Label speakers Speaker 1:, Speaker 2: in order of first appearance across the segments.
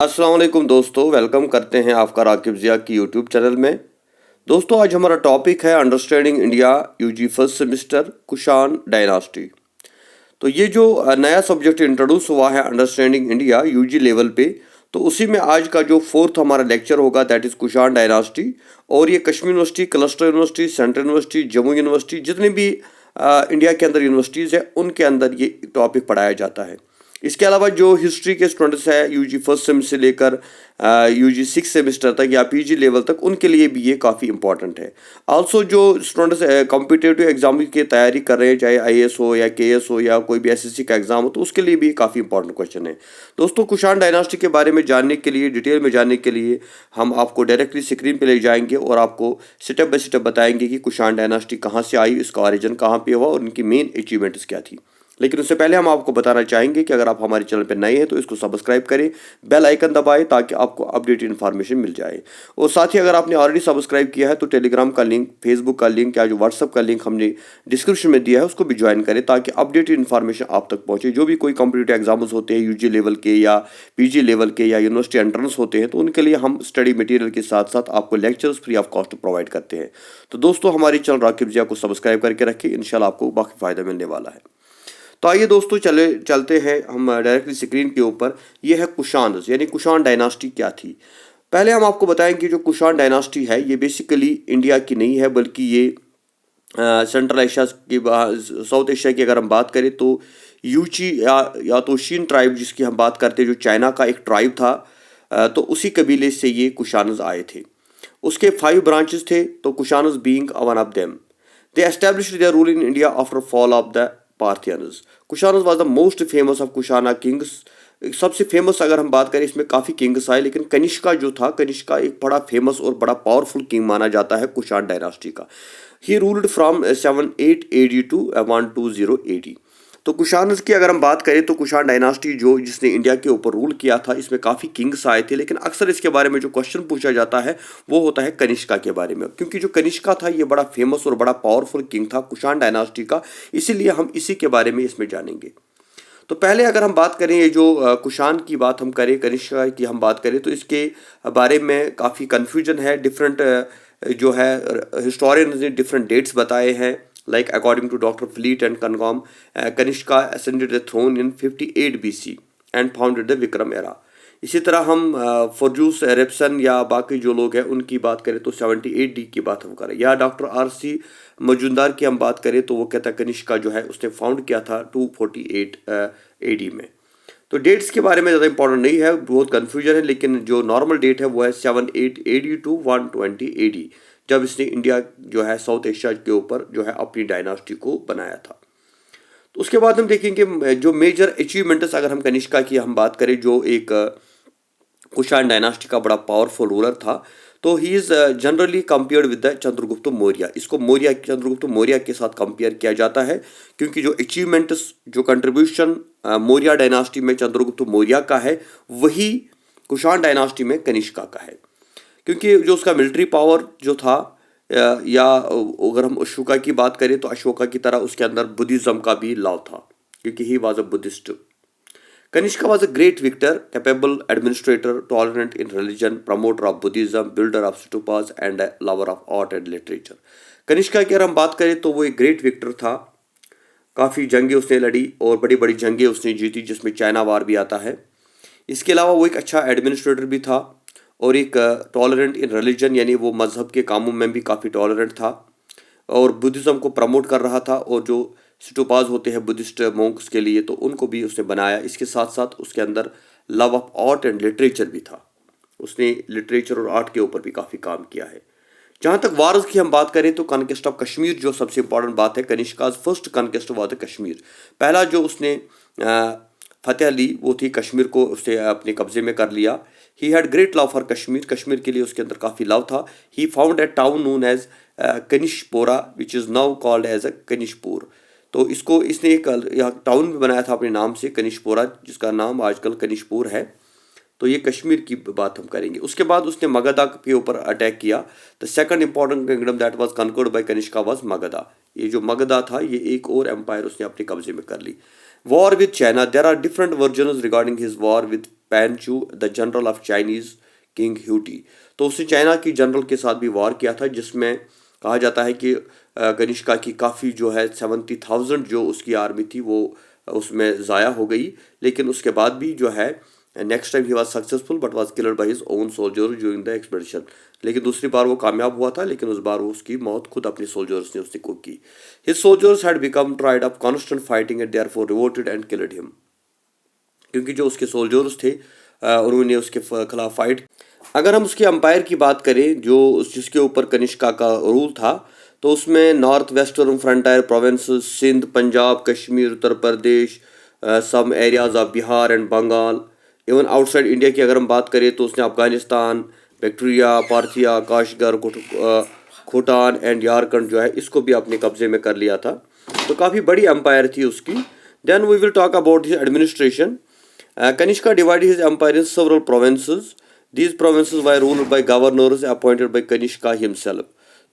Speaker 1: अस्सलाम वालेकुम दोस्तों, वेलकम करते हैं आपका राकिब ज़िया की यूट्यूब चैनल में। दोस्तों, आज हमारा टॉपिक है understanding India UG first semester Kushan dynasty. तो ये जो नया सब्जेक्ट इंट्रोड्यूस हुआ है अंडरस्टैंडिंग इंडिया यूजी लेवल पे, तो उसी में आज का जो फोर्थ हमारा लेक्चर होगा दैट इज़ कुषाण डायनास्टी। और ये Kashmir university, cluster university, central university, Jammu university, जितनी भी इंडिया के अंदर यूनिवर्सिटीज़ है उनके अंदर ये टॉपिक पढ़ाया जाता है। इसके अलावा जो हिस्ट्री के स्टूडेंट्स हैं यूजी फर्स्ट सेम से लेकर यूजी सिक्स सेमेस्टर तक या पीजी लेवल तक, उनके लिए भी ये काफ़ी इंपॉर्टेंट है। आल्सो जो स्टूडेंट्स कॉम्पिटिटिव एग्जाम की तैयारी कर रहे हैं, चाहे आईएएस हो या केएस हो या कोई भी एसएससी का एग्जाम हो, तो उसके लिए भी काफ़ी इंपॉर्टेंट क्वेश्चन है। दोस्तों, कुषाण डायनास्टी के बारे में जानने के लिए, डिटेल में जानने के लिए हम आपको डायरेक्टली स्क्रीन पर ले जाएंगे और आपको स्टेप बाय स्टेप बताएंगे कि कुषाण डायनास्टी कहाँ से आई, इसका ऑरिजिन कहाँ पे हुआ और उनकी मेन अचीवमेंट्स क्या थी। लेकिन उससे पहले हम आपको बताना चाहेंगे कि अगर आप हमारे चैनल पर नए हैं तो इसको सब्सक्राइब करें, बेल आइकन दबाएं ताकि आपको अपडेटेड इन्फॉर्मेशन मिल जाए। और साथ ही अगर आपने ऑलरेडी सब्सक्राइब किया है तो टेलीग्राम का लिंक, फेसबुक का लिंक या जो व्हाट्सअप का लिंक हमने डिस्क्रिप्शन में दिया है उसको भी ज्वाइन करें ताकि अपडेटेड इन्फॉर्मेशन आप तक पहुंचे। जो भी कोई कॉम्पिटिटिव एग्जाम्स होते हैं यूजी लेवल के या पीजी लेवल के या यूनिवर्सिटी एंट्रेंस होते हैं, तो उनके लिए हम स्टडी मटेरियल के साथ साथ आपको lectures free of cost provide करते हैं। तो दोस्तों, हमारे चैनल राकिब ज़िया को सब्सक्राइब करके रखें, इंशाल्लाह आपको बाकी फ़ायदा मिलने वाला है। तो आइए दोस्तों, चलते हैं हम डायरेक्टली स्क्रीन के ऊपर। ये है कुषाण, यानी कुषाण डायनास्टी क्या थी। पहले हम आपको बताएंगे जो कुषाण डायनास्टी है ये बेसिकली इंडिया की नहीं है, बल्कि ये सेंट्रल एशिया की, साउथ एशिया की अगर हम बात करें तो यूची या तो शीन ट्राइब जिसकी हम बात करते हैं, जो चाइना का एक ट्राइब था, तो उसी कबीले से ये कुषाणज आए थे। उसके 5 ब्रांचेस थे, तो Kushans being one of them. They established their rule in India after fall of the Parthians. Kushans was the most famous of Kushana kings. सबसे फेमस अगर हम बात करें, इसमें काफ़ी किंग्स आए, लेकिन कनिष्का जो था, कनिष्का एक बड़ा फेमस और बड़ा पावरफुल किंग माना जाता है कुषाण डायनास्टी का। He ruled from 78 AD to 120 AD। तो कुषाणज की अगर हम बात करें तो कुषाण डायनास्टी जो जिसने इंडिया के ऊपर रूल किया था, इसमें काफ़ी किंग्स आए थे, लेकिन अक्सर इसके बारे में जो क्वेश्चन पूछा जाता है वो होता है कनिष्का के बारे में, क्योंकि जो कनिष्का था ये बड़ा फेमस और बड़ा पावरफुल किंग था कुषाण डायनास्टी का, इसीलिए हम इसी के बारे में इसमें जानेंगे। तो पहले अगर हम बात करें, ये जो कुषाण की बात हम करें, कनिष्का की हम बात करें, तो इसके बारे में काफ़ी कन्फ्यूजन है। डिफरेंट जो है हिस्टोरियंस ने डिफरेंट डेट्स बताए हैं। Like according to Dr. Fleet and Cancom, Kanishka ascended the throne in 58 BC and founded the Vikram era. इसी तरह हम फॉर्जूस रेप्सन या बाकी जो लोग हैं उनकी बात करें तो 78 डी की बात हम करें, या डॉक्टर RC मजुमदार की हम बात करें तो वो कहता है कनिष्का जो है उसने फाउंड किया था 248 AD में। तो डेट्स के बारे में ज़्यादा इंपॉर्टेंट नहीं है, बहुत कन्फ्यूजन है, लेकिन जो नॉर्मल डेट है वो है 78 AD टू 120 AD, जब इसने इंडिया जो है साउथ एशिया के ऊपर जो है अपनी डायनास्टी को बनाया था। तो उसके बाद हम देखेंगे जो मेजर अचीवमेंट्स अगर हम कनिष्का की हम बात करें, जो एक कुषाण डायनास्टी का बड़ा पावरफुल रूलर था, तो he is generally compared with the Chandragupta Maurya. इसको चंद्रगुप्त मौर्य के साथ कंपेयर किया जाता है, क्योंकि जो अचीवमेंट्स, जो कंट्रीब्यूशन मौर्य डायनास्टी में चंद्रगुप्त मौर्य का है, वही कुषाण डायनास्टी में कनिष्का का है। क्योंकि जो उसका मिलिट्री पावर जो था, या अगर हम अशोका की बात करें तो अशोका की तरह उसके अंदर बुद्धिज्म का भी लव था, क्योंकि he was a Buddhist. Kanishka was a great victor, capable administrator, tolerant in religion, promoter of Buddhism, builder of stupas and lover of art and literature. Kanishka की अगर हम बात करें तो वो एक ग्रेट विक्टर था, काफ़ी जंगें उसने लड़ी और बड़ी बड़ी जंगें उसने जीती, जिसमें चाइना वार भी आता है। इसके अलावा वो एक अच्छा एडमिनिस्ट्रेटर भी था और एक टॉलरेंट इन रिलीजन, यानी वो मज़हब के कामों में भी काफ़ी टॉलरेंट था और बुद्धिज़्म को प्रमोट कर रहा था, और जो स्टूपाज होते हैं बुद्धिस्ट मोंक्स के लिए, तो उनको भी उसने बनाया। इसके साथ साथ उसके अंदर love of art and literature भी था, उसने लिटरेचर और आर्ट के ऊपर भी काफ़ी काम किया है। जहाँ तक वार्स की हम बात करें तो कॉन्क्वेस्ट ऑफ कश्मीर जो सबसे इंपॉर्टेंट बात है, कनिष्काज फर्स्ट कॉन्क्वेस्ट हुआ था कश्मीर। पहला जो उसने फतेह ली वो थी कश्मीर को उसने अपने कब्जे में कर लिया। He had great love for Kashmir, Kashmir के लिए उसके अंदर काफ़ी लव था। He found a town known as Kanishpora which is now called as a Kanishpur. तो इसको इसने एक टाउन भी बनाया था अपने नाम से, कनिशपोरा, जिसका नाम आजकल कनिशपुर है। तो ये कश्मीर की बात हम करेंगे। उसके बाद उसने मगधा के ऊपर अटैक किया। The second important kingdom that was conquered by Kanishka was Magadha. ये जो मगधा था ये एक और एम्पायर उसने अपने कब्जे में कर ली। War with China, there are different versions regarding his war with Panchu the general of Chinese king Huti. तो उसने चाइना की जनरल के साथ भी वार किया था, जिसमें कहा जाता है कि कनिष्का की काफ़ी जो है 70,000 जो उसकी आर्मी थी वो उसमें ज़ाया हो गई। लेकिन उसके बाद भी जो है next time he was successful but was killed by his own soldier during the expedition. लेकिन दूसरी बार वो कामयाब हुआ था, लेकिन उस बार वो उसकी मौत खुद अपने सोल्जर्स ने उसको की। His soldiers had become tried of constant fighting and therefore revolted and killed him. क्योंकि जो उसके सोल्जर्स थे उन्होंने उसके खिलाफ फाइट। अगर हम उसके अंपायर की बात करें जो जिसके ऊपर कनिष्का का रूल था, तो उसमें north western frontier provinces, Sindh, Punjab, Kashmir, Uttar Pradesh, some areas of Bihar and Bengal, even outside India की अगर हम बात करें तो उसने Afghanistan, Bactria, Parthia, Kashgar, Khotan and Yarkand जो है इसको भी अपने कब्जे में कर लिया था। तो काफ़ी बड़ी एम्पायर थी उसकी। Then we will talk about his administration. Kanishka divided his empire in several provinces. These provinces were ruled by governors appointed by Kanishka himself.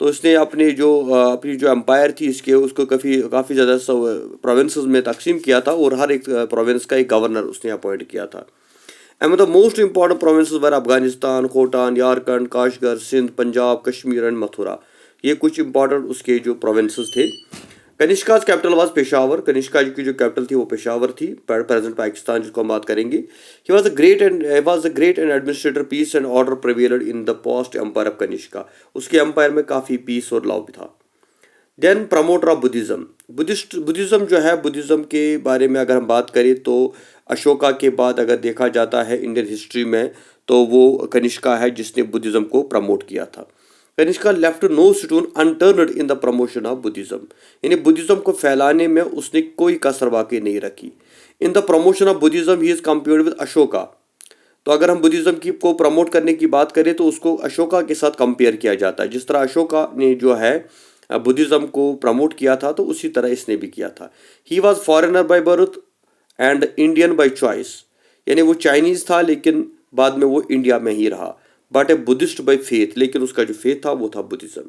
Speaker 1: तो इसने अपनी जो एम्पायर थी इसके उसको काफ़ी ज़्यादा प्रोविंसेस में तकसीम किया था और हर एक प्रोविंस का एक गवर्नर उसने अपॉइंट किया था। And the most important provinces were Afghanistan, Khotan, Yarkand, Kashgar, Sindh, Punjab, Kashmir and Mathura. ये कुछ इंपॉर्टेंट उसके जो प्रोविंसेस थे। Kanishka capital was Peshawar. कनिष्का की जो कैपिटल थी वो पेशावर थी, प्रेजेंट पाकिस्तान, जिसको हम बात करेंगे। He was a great and administrator, peace and order prevailed in the post empire of Kanishka. उसके एम्पायर में काफ़ी पीस और लॉ भी था। Then promoter of Buddhism. Buddhism जो है, बुद्धिज़्म के बारे में अगर हम बात करें तो अशोका के बाद अगर देखा जाता है इंडियन हिस्ट्री में तो वो कनिष्का है जिसने बुद्धिज़्म को प्रमोट किया था। Kanishka left no stone unturned in the promotion of Buddhism. यानी बुद्धिज़्म को फैलाने में उसने कोई कसर बाकी नहीं रखी। In the promotion of Buddhism he is compared with Ashoka. तो अगर हम बुद्धिज़्म की को प्रमोट करने की बात करें तो उसको अशोका के साथ कंपेयर किया जाता है। जिस तरह अशोका ने जो है बुद्धिज़्म को प्रमोट किया था तो उसी तरह इसने भी किया था। He was foreigner by birth and Indian by choice. यानी वो चाइनीज़ था लेकिन बाद में वो इंडिया में ही रहा। But A Buddhist by faith, लेकिन उसका जो फेथ था वो था Buddhism.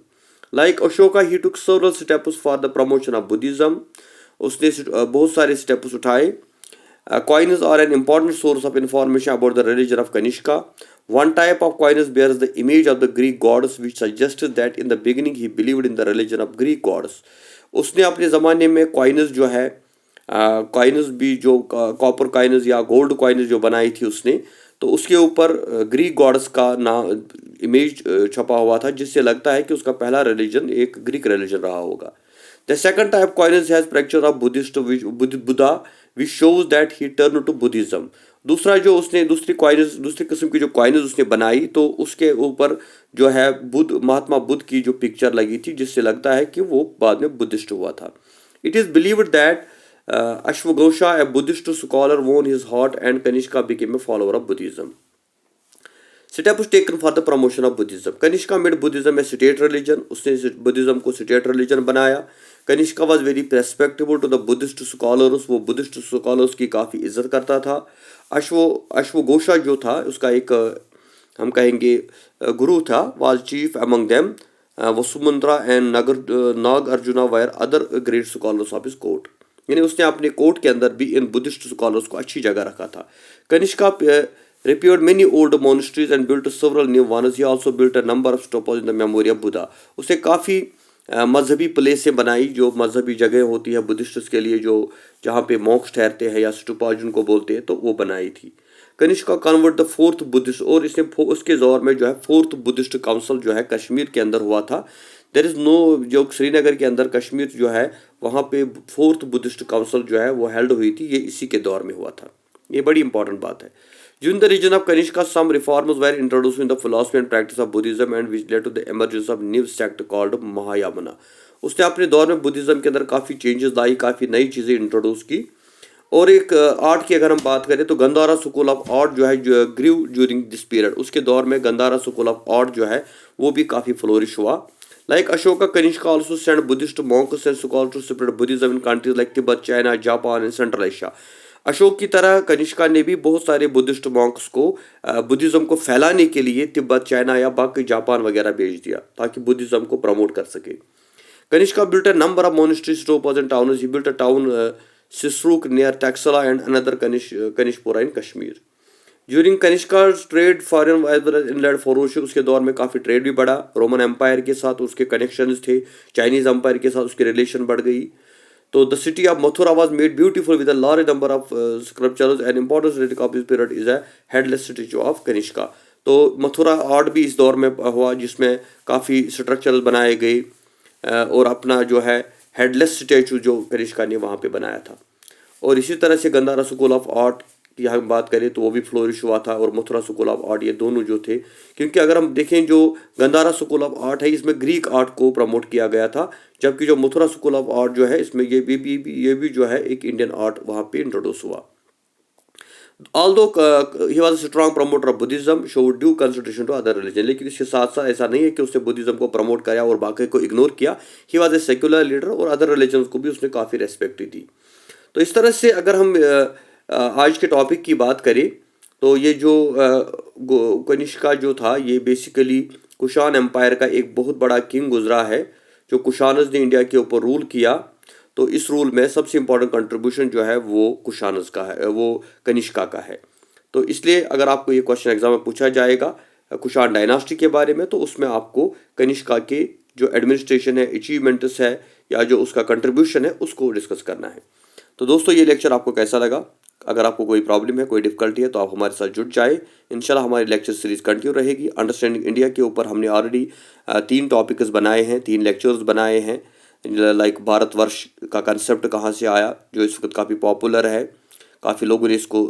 Speaker 1: Like Ashoka he took several steps for the promotion of Buddhism. उसने बहुत सारे स्टेप्स उठाए। Coins are an important source of information about the religion of Kanishka. One type of coins bears the image of the Greek gods, which suggests that in the beginning he believed in the religion of Greek gods. उसने अपने ज़माने में coins जो है coins भी जो copper coins या gold coins जो बनाई थी उसने, तो उसके ऊपर ग्रीक गॉड्स का नाम इमेज छपा हुआ था, जिससे लगता है कि उसका पहला रिलीजन एक ग्रीक रिलीजन रहा होगा। The second type coins has picture of Buddhist Buddha which shows that he turn to Buddhism. दूसरा जो उसने दूसरी किस्म की जो कॉइन्स उसने बनाई तो उसके ऊपर जो है महात्मा बुद्ध की जो पिक्चर लगी थी, जिससे लगता है कि वो बाद में बुद्धिस्ट हुआ था। It is believed that Ashwagosha, a Buddhist scholar, won his heart and Kanishka became a follower of Buddhism. Steps taken for the promotion of Buddhism. Kanishka made Buddhism a state religion. उसने Buddhism को state religion बनाया। Kanishka was very respectable to the Buddhist scholars. वो Buddhist scholars की काफ़ी इज्जत करता था। अश्वघोषा जो था उसका एक हम कहेंगे गुरु था, was chief among them. Vasumitra and Nagarjuna were other great scholars of his court. यानी उसने अपने कोर्ट के अंदर भी इन बुद्धिस्ट स्कॉलर्स को अच्छी जगह रखा था। Kanishka repaired many old monasteries and built several new ones. He also built a number of stupas in the memory of Buddha. उसने काफ़ी मजहबी प्लेसें बनाई, जो मजहबी जगह होती है बुद्धिस्ट्स के लिए, जो जहाँ पे मॉक्स ठहरते हैं या स्टूपा जिनको बोलते हैं, तो वो बनाई थी। Kanishka convert the fourth Buddhist, और इसने उसके दौर में जो है फोर्थ बुद्धिस्ट काउंसिल जो है कश्मीर के अंदर हुआ था। देयर इज़ नो, जो श्रीनगर के अंदर कश्मीर जो है वहाँ पे फोर्थ बुद्धिस्ट काउंसिल जो है वो हेल्ड हुई थी, ये इसी के दौर में हुआ था। ये बड़ी इंपॉर्टेंट बात है। During the region of Kanishka, some reforms were introduced in the philosophy and practice of Buddhism, and which led to the emergence of new sect called Mahayana. उसने अपने दौर में बुद्धिज़्म के अंदर काफ़ी चेंजेस लाई, काफ़ी नई चीज़ें इंट्रोड्यूस की। और एक आर्ट की अगर हम बात करें तो गंधारा स्कूल ऑफ आर्ट जो है ग्रीव ड्यूरिंग दिस पीरियड। उसके दौर में गंधारा स्कूल ऑफ आर्ट जो है वो भी काफ़ी फ्लोरिश हुआ। Like Ashoka, Kanishka also sent Buddhist monks and scholars to spread Buddhism in countries like Tibet, China, Japan and Central Asia. Ashok की तरह कनिष्का ने भी बहुत सारे बुद्धिस्ट मॉन्क्स को बुद्धिज़्म को फैलाने के लिए तिब्बत, चाइना या बाकी जापान वगैरह भेज दिया ताकि बुद्धिज़्म को प्रमोट कर सके। Kanishka built a number of monasteries, stupas and towns. He built a town Sisruk near Taxila and another Kanishpura in Kashmir. During Kanishka trade foreign inland flourished, उसके दौर में काफ़ी ट्रेड भी बढ़ा रोमन एम्पायर के साथ, उसके कनेक्शंस थे, चाइनीज एम्पायर के साथ उसकी रिलेशन बढ़ गई। तो the city of Mathura was made beautiful with a large number of sculptures and important relic of this period is a headless statue of Kanishka. तो मथुरा आर्ट भी इस दौर में हुआ जिसमें काफ़ी स्ट्रक्चर्स बनाए गए और अपना जो है हेडलेस स्टैचू जो कनिष्का ने वहाँ पे बनाया था। और इसी तरह से गंधारा स्कूल ऑफ आर्ट की हम बात करें तो वो भी फ्लोरिश हुआ था, और मथुरा स्कूल ऑफ आर्ट, ये दोनों जो थे, क्योंकि अगर हम देखें जो गंधारा स्कूल ऑफ आर्ट है इसमें ग्रीक आर्ट को प्रमोट किया गया था, जबकि जो मथुरा स्कूल ऑफ आर्ट जो है इसमें ये भी जो है एक इंडियन आर्ट वहाँ पे इंट्रोड्यूस हुआ। Although he was a strong promoter of Buddhism, showed due consideration to other religion, लेकिन इसके साथ साथ ऐसा नहीं है कि उसने बुद्धिज्म को प्रमोट किया और बाकी को इग्नोर किया। He was a secular leader और अदर रिलीजन को भी उसने काफ़ी रेस्पेक्ट दी। तो इस तरह से अगर हम आज के टॉपिक की बात करें तो ये जो कनिष्का जो था ये बेसिकली कुषाण एम्पायर का एक बहुत बड़ा किंग गुजरा है, जो कुषाणस ने इंडिया के ऊपर रूल किया। तो इस रूल में सबसे इम्पोर्टेंट कंट्रीब्यूशन जो है वो कुषाणस का है, वो कनिष्का का है। तो इसलिए अगर आपको ये क्वेश्चन एग्जाम में पूछा जाएगा कुषाण डायनास्टी के बारे में, तो उसमें आपको कनिष्का के जो एडमिनिस्ट्रेशन है, अचीवमेंट्स है, या जो उसका कंट्रीब्यूशन है उसको डिस्कस करना है। तो दोस्तों ये लेक्चर आपको कैसा लगा? अगर आपको कोई प्रॉब्लम है, कोई डिफिकल्टी है, तो आप हमारे साथ जुड़ जाए। इंशाल्लाह हमारी लेक्चर सीरीज कंटिन्यू रहेगी। अंडरस्टैंडिंग इंडिया के ऊपर हमने ऑलरेडी 3 टॉपिक्स बनाए हैं, 3 लेक्चर्स बनाए हैं। लाइक भारतवर्ष का कंसेप्ट कहाँ से आया, जो इस वक्त काफ़ी पॉपुलर है, काफ़ी लोगों ने इसको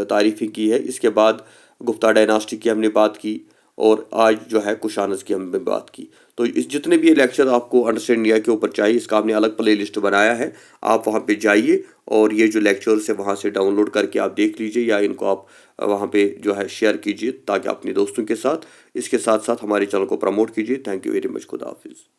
Speaker 1: तारीफ़ी की है। इसके बाद गुप्ता डायनास्टी की हमने बात की, और आज जो है कुषाणस की हमने बात की। तो इस जितने भी ये लेक्चर आपको अंडरस्टैंड इंडिया के ऊपर चाहिए, इसका हमने अलग प्ले लिस्ट बनाया है। आप वहाँ पे जाइए और ये जो लेक्चर्स है वहाँ से डाउनलोड करके आप देख लीजिए, या इनको आप वहाँ पे जो है शेयर कीजिए ताकि अपने दोस्तों के साथ इसके साथ साथ हमारे चैनल को प्रमोट कीजिए। Thank you very much. खुदा हाफिज़।